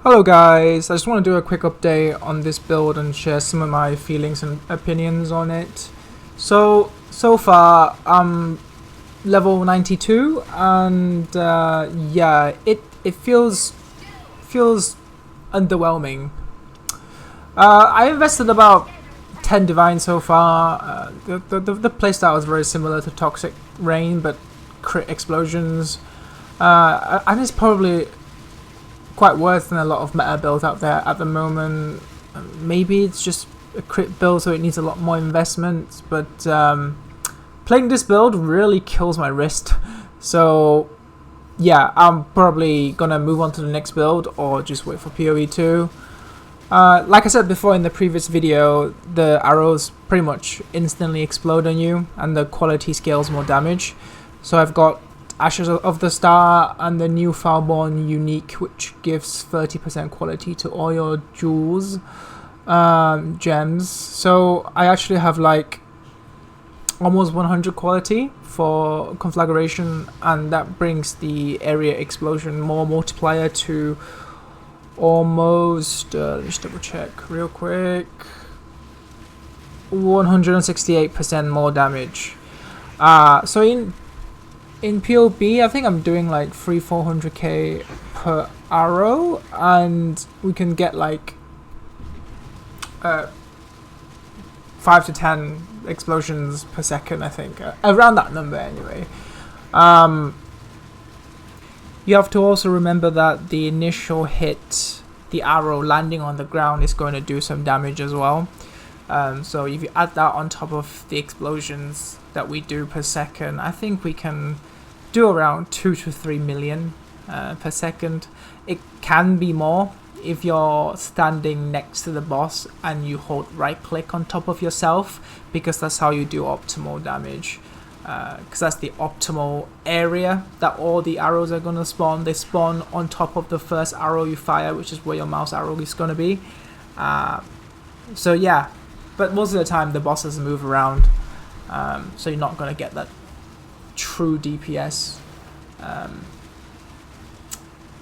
Hello guys, I just want to do a quick update on this build and share some of my feelings and opinions on it. So far I'm level 92 and yeah, it feels underwhelming. I invested about 10 divine so far. The playstyle is very similar to Toxic Rain but crit explosions. And it's probably quite worse than a lot of meta builds out there at the moment. Maybe it's just a crit build, so it needs a lot more investment. But playing this build really kills my wrist. So yeah, I'm probably gonna move on to the next build or just wait for PoE 2. Like I said before in the previous video, the arrows pretty much instantly explode on you, and the quality scales more damage. So I've got Ashes of the Star and the new Foulborn Unique, which gives 30% quality to all your jewels, gems. So I actually have like almost 100 quality for Conflagration, and that brings the area explosion more multiplier to almost, let's double check real quick, 168% more damage. So in POB, I think I'm doing like 300-400k per arrow, and we can get like 5 to 10 explosions per second, I think, around that number anyway. You have to also remember that the initial hit, the arrow landing on the ground, is going to do some damage as well. So if you add that on top of the explosions that we do per second, I think we can do around 2 to 3 million per second. It can be more if you're standing next to the boss and you hold right click on top of yourself, because that's how you do optimal damage, because that's the optimal area that all the arrows are going to spawn. They spawn on top of the first arrow you fire, which is where your mouse arrow is going to be. So yeah, but most of the time the bosses move around, so you're not going to get that true DPS.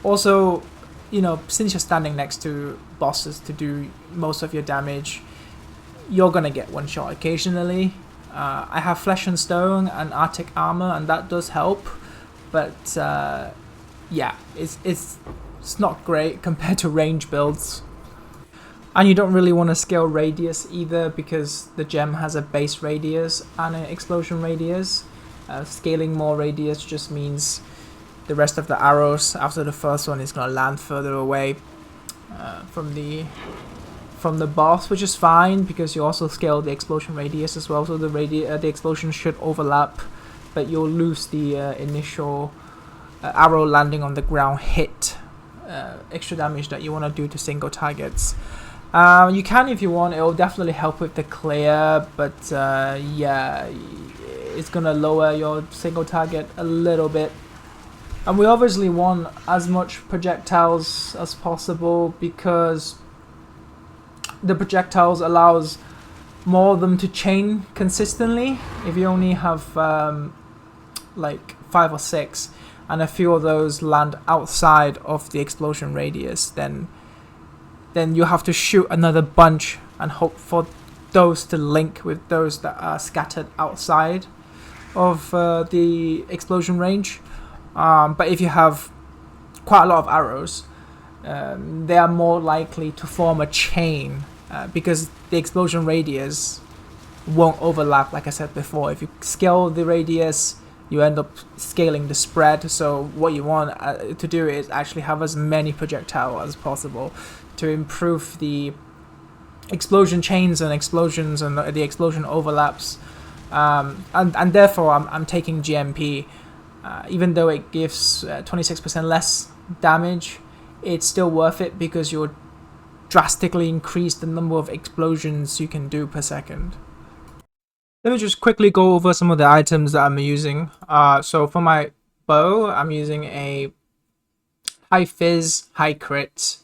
Also, you know, since you're standing next to bosses to do most of your damage, you're gonna get one shot occasionally. I have Flesh and Stone and Arctic Armor, and that does help, but yeah, it's not great compared to range builds. And you don't really want to scale radius either, because the gem has a base radius and an explosion radius. Scaling more radius just means the rest of the arrows after the first one is going to land further away from the boss, which is fine because you also scale the explosion radius as well, so the explosion should overlap, but you'll lose the initial arrow landing on the ground hit extra damage that you want to do to single targets. You can if you want. It will definitely help with the clear, but yeah, it's gonna lower your single target a little bit. And we obviously want as much projectiles as possible, because the projectiles allows more of them to chain consistently. If you only have like 5 or 6 and a few of those land outside of the explosion radius, then you have to shoot another bunch and hope for those to link with those that are scattered outside of the explosion range. But if you have quite a lot of arrows, they are more likely to form a chain, because the explosion radius won't overlap. Like I said before, if you scale the radius, you end up scaling the spread. So what you want to do is actually have as many projectiles as possible to improve the explosion chains and explosions and the explosion overlaps. And therefore I'm taking GMP. Even though it gives 26% less damage, it's still worth it because you'll drastically increase the number of explosions you can do per second. Let me just quickly go over some of the items that I'm using. So for my bow, I'm using a high fizz, high crit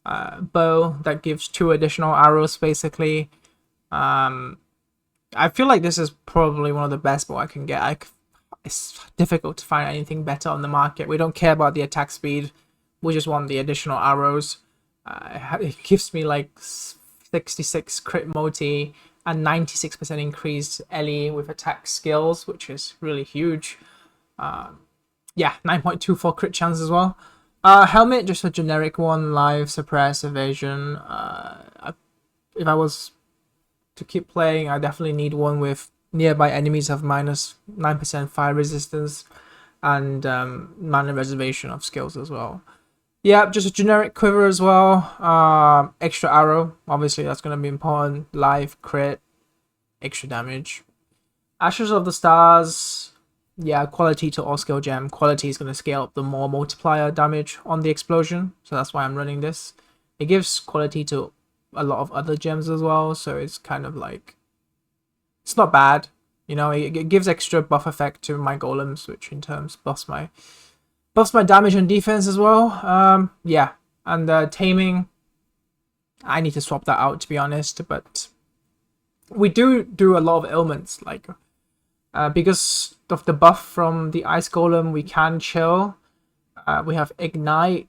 bow that gives 2 additional arrows basically. I feel like this is probably one of the best bow I can get. It's difficult to find anything better on the market. We don't care about the attack speed. we just want the additional arrows. It gives me like 66 crit multi and 96% increased LE with attack skills, which is really huge. Yeah, 9.24 crit chance as well. Helmet, just a generic one, live, suppress, evasion. If I was to keep playing, I definitely need one with nearby enemies have minus 9% fire resistance and mana reservation of skills as well. Yeah, just a generic quiver as well. Extra arrow, obviously that's going to be important. Live, crit, extra damage. Ashes of the Stars, yeah, quality to all skill gem. Quality is going to scale up the more multiplier damage on the explosion, so that's why I'm running this. It gives quality to a lot of other gems as well, so it's kind of like, it's not bad. You know, it gives extra buff effect to my golems, which in terms buffs my damage and defense as well. Yeah, and taming, I need to swap that out to be honest, but we do a lot of ailments, like because of the buff from the ice golem, we can chill. We have ignite,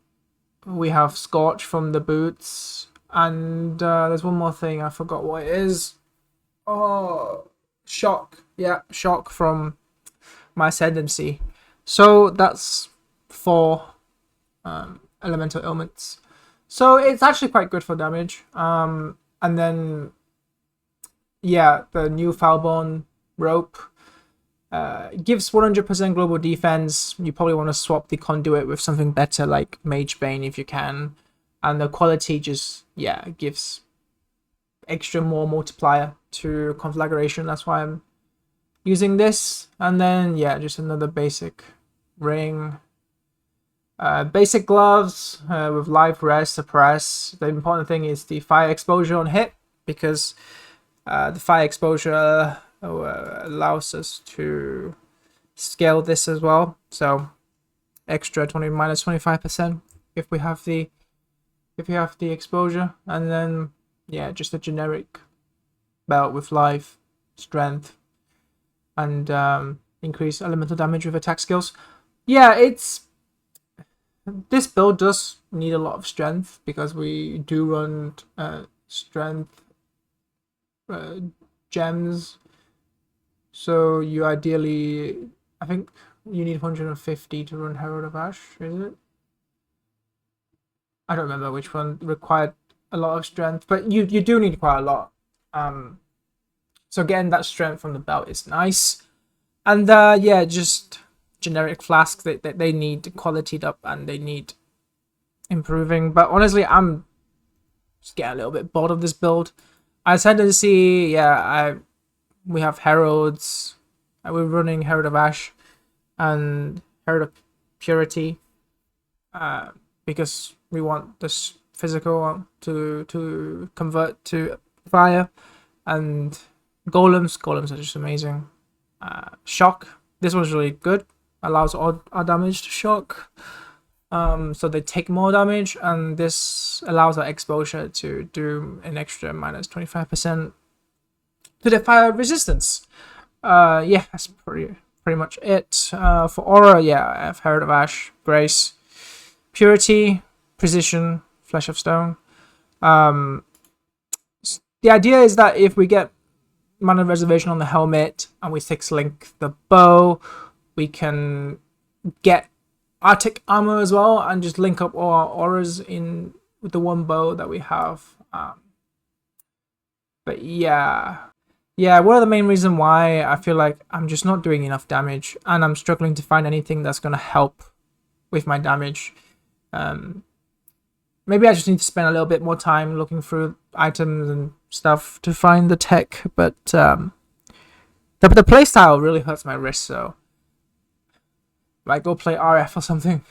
we have scorch from the boots, and there's one more thing, I forgot what it is. Oh, shock. Yeah, shock from my ascendancy. So that's 4 elemental ailments. So it's actually quite good for damage. And then, yeah, the new Foulborn rope gives 100% global defense. You probably want to swap the conduit with something better like Mage Bane if you can. And the quality just, yeah, gives extra more multiplier to Conflagration. That's why I'm using this. And then, yeah, just another basic ring. Basic gloves with life, rest, suppress. The important thing is the fire exposure on hit, because the fire exposure allows us to scale this as well. So extra 20 minus 25% if we have the exposure. And then, yeah, just a generic belt with life, strength, and increase elemental damage with attack skills. Yeah, this build does need a lot of strength because we do run strength gems. So you ideally, I think you need 150 to run Herald of Ash, is it? I don't remember which one required a lot of strength, but you do need quite a lot. So getting that strength from the belt is nice. And yeah, just generic flasks that they need qualityed up and they need improving. But honestly, I'm just getting a little bit bored of this build. I tend to see, yeah, we have Heralds. We're running Herald of Ash and Herald of Purity because we want this physical to convert to fire. And golems are just amazing. Shock, this one's really good. Allows all our damage to shock. So they take more damage, and this allows our exposure to do an extra minus 25% to the fire resistance. Yeah, that's pretty much it. For aura, yeah, I have Herald of Ash, Grace, Purity, Precision, Flesh of Stone. The idea is that if we get mana reservation on the helmet and we 6-link the bow, we can get Arctic armor as well and just link up all our auras in with the one bow that we have. But yeah, one of the main reasons why I feel like I'm just not doing enough damage and I'm struggling to find anything that's going to help with my damage. Maybe I just need to spend a little bit more time looking through items and stuff to find the tech, but the playstyle really hurts my wrist, so I go play RF or something.